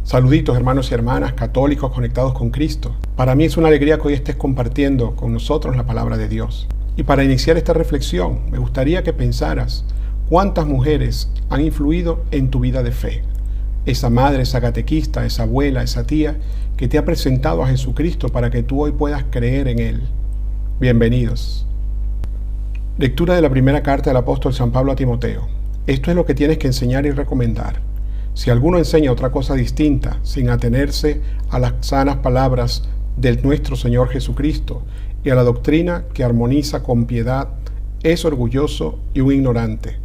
Saluditos hermanos y hermanas católicos conectados con Cristo. Para mí es una alegría que hoy estés compartiendo con nosotros la palabra de Dios. Y para iniciar esta reflexión, me gustaría que pensaras cuántas mujeres han influido en tu vida de fe. Esa madre, esa catequista, esa abuela, esa tía que te ha presentado a Jesucristo para que tú hoy puedas creer en Él. Bienvenidos. Lectura de la primera carta del apóstol San Pablo a Timoteo. Esto es lo que tienes que enseñar y recomendar. Si alguno enseña otra cosa distinta, sin atenerse a las sanas palabras de nuestro Señor Jesucristo y a la doctrina que armoniza con piedad, es orgulloso y un ignorante,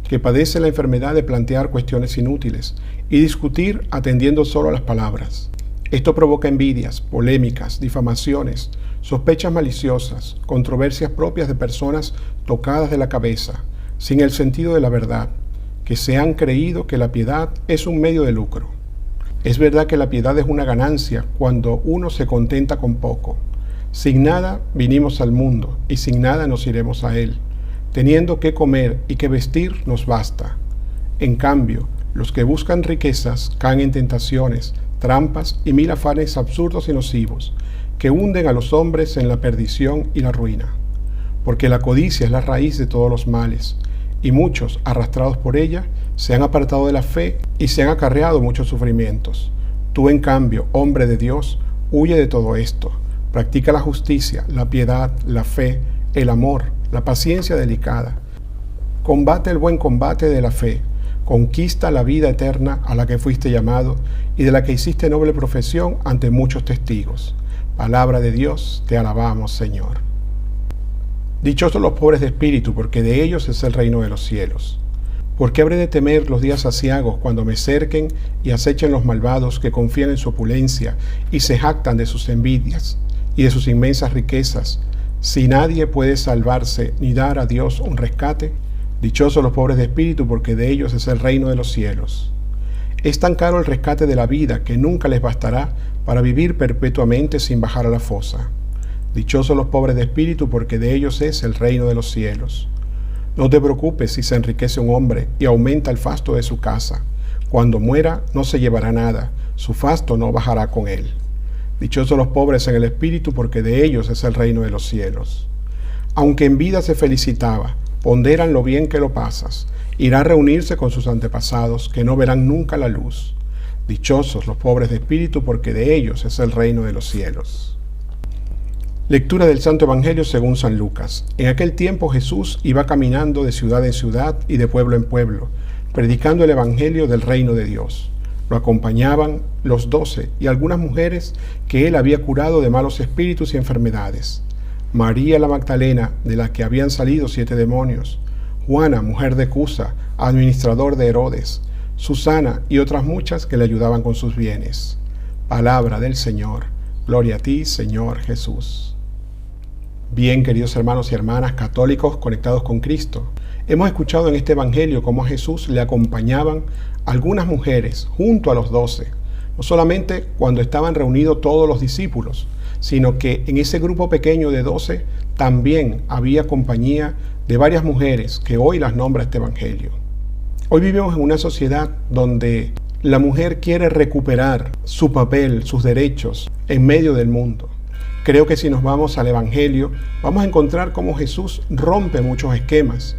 que padece la enfermedad de plantear cuestiones inútiles y discutir atendiendo solo a las palabras. Esto provoca envidias, polémicas, difamaciones, sospechas maliciosas, controversias propias de personas tocadas de la cabeza, sin el sentido de la verdad, que se han creído que la piedad es un medio de lucro. Es verdad que la piedad es una ganancia cuando uno se contenta con poco. Sin nada vinimos al mundo y sin nada nos iremos a él. Teniendo que comer y que vestir nos basta. En cambio, los que buscan riquezas caen en tentaciones, trampas y mil afanes absurdos y nocivos, que hunden a los hombres en la perdición y la ruina. Porque la codicia es la raíz de todos los males, y muchos, arrastrados por ella, se han apartado de la fe y se han acarreado muchos sufrimientos. Tú, en cambio, hombre de Dios, huye de todo esto. Practica la justicia, la piedad, la fe, el amor, la paciencia delicada. Combate el buen combate de la fe. Conquista la vida eterna a la que fuiste llamado y de la que hiciste noble profesión ante muchos testigos. Palabra de Dios, te alabamos, Señor. Dichosos los pobres de espíritu, porque de ellos es el reino de los cielos. ¿Por qué habré de temer los días aciagos cuando me cerquen y acechen los malvados que confían en su opulencia y se jactan de sus envidias y de sus inmensas riquezas, si nadie puede salvarse ni dar a Dios un rescate? Dichosos los pobres de espíritu, porque de ellos es el reino de los cielos. Es tan caro el rescate de la vida que nunca les bastará para vivir perpetuamente sin bajar a la fosa. Dichosos los pobres de espíritu, porque de ellos es el reino de los cielos. No te preocupes si se enriquece un hombre y aumenta el fasto de su casa. Cuando muera no se llevará nada, su fasto no bajará con él. Dichosos los pobres en el espíritu, porque de ellos es el reino de los cielos. Aunque en vida se felicitaba, ponderan lo bien que lo pasas. Irá a reunirse con sus antepasados, que no verán nunca la luz. Dichosos los pobres de espíritu, porque de ellos es el reino de los cielos. Lectura del Santo Evangelio según San Lucas. En aquel tiempo Jesús iba caminando de ciudad en ciudad y de pueblo en pueblo, predicando el Evangelio del reino de Dios. Lo acompañaban los 12 y algunas mujeres que él había curado de malos espíritus y enfermedades. María la Magdalena, de la que habían salido 7 demonios. Juana, mujer de Cusa, administrador de Herodes. Susana y otras muchas que le ayudaban con sus bienes. Palabra del Señor. Gloria a ti, Señor Jesús. Bien, queridos hermanos y hermanas católicos conectados con Cristo, hemos escuchado en este Evangelio cómo a Jesús le acompañaban algunas mujeres junto a los 12, no solamente cuando estaban reunidos todos los discípulos, sino que en ese grupo pequeño de 12 también había compañía de varias mujeres que hoy las nombra este Evangelio. Hoy vivimos en una sociedad donde la mujer quiere recuperar su papel, sus derechos en medio del mundo. Creo que si nos vamos al Evangelio, vamos a encontrar cómo Jesús rompe muchos esquemas.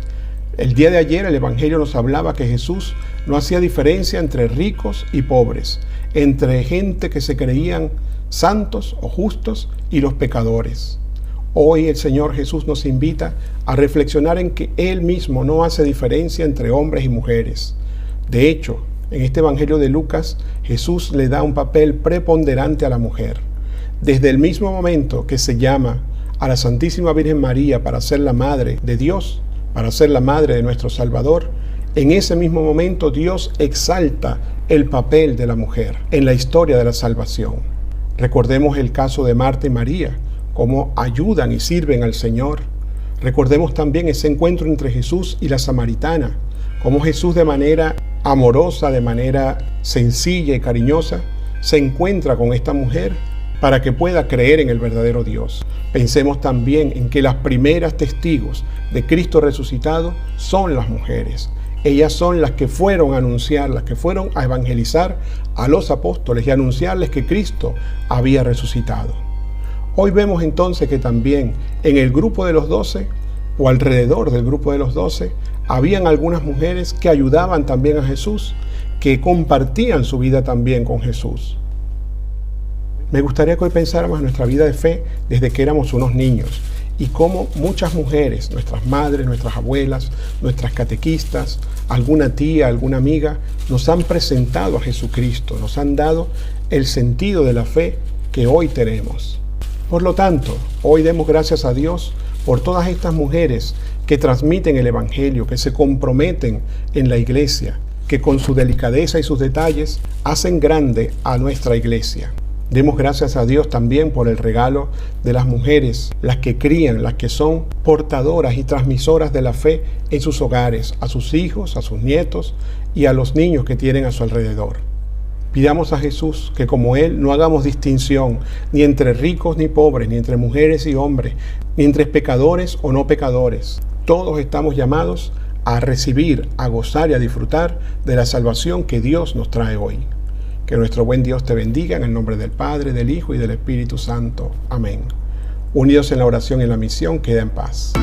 El día de ayer el Evangelio nos hablaba que Jesús no hacía diferencia entre ricos y pobres, entre gente que se creían santos o justos y los pecadores. Hoy el Señor Jesús nos invita a reflexionar en que Él mismo no hace diferencia entre hombres y mujeres. De hecho, en este Evangelio de Lucas, Jesús le da un papel preponderante a la mujer. Desde el mismo momento que se llama a la Santísima Virgen María para ser la Madre de Dios, para ser la Madre de nuestro Salvador, en ese mismo momento Dios exalta el papel de la mujer en la historia de la salvación. Recordemos el caso de Marta y María, cómo ayudan y sirven al Señor. Recordemos también ese encuentro entre Jesús y la samaritana, cómo Jesús de manera amorosa, de manera sencilla y cariñosa, se encuentra con esta mujer para que pueda creer en el verdadero Dios. Pensemos también en que las primeras testigos de Cristo resucitado son las mujeres. Ellas son las que fueron a anunciar, las que fueron a evangelizar a los apóstoles y anunciarles que Cristo había resucitado. Hoy vemos entonces que también en el grupo de los 12, o alrededor del grupo de los 12, habían algunas mujeres que ayudaban también a Jesús, que compartían su vida también con Jesús. Me gustaría que hoy pensáramos en nuestra vida de fe desde que éramos unos niños y cómo muchas mujeres, nuestras madres, nuestras abuelas, nuestras catequistas, alguna tía, alguna amiga, nos han presentado a Jesucristo, nos han dado el sentido de la fe que hoy tenemos. Por lo tanto, hoy demos gracias a Dios por todas estas mujeres que transmiten el Evangelio, que se comprometen en la iglesia, que con su delicadeza y sus detalles hacen grande a nuestra iglesia. Demos gracias a Dios también por el regalo de las mujeres, las que crían, las que son portadoras y transmisoras de la fe en sus hogares, a sus hijos, a sus nietos y a los niños que tienen a su alrededor. Pidamos a Jesús que como Él no hagamos distinción ni entre ricos ni pobres, ni entre mujeres y hombres, ni entre pecadores o no pecadores. Todos estamos llamados a recibir, a gozar y a disfrutar de la salvación que Dios nos trae hoy. Que nuestro buen Dios te bendiga en el nombre del Padre, del Hijo y del Espíritu Santo. Amén. Unidos en la oración y en la misión, queda en paz.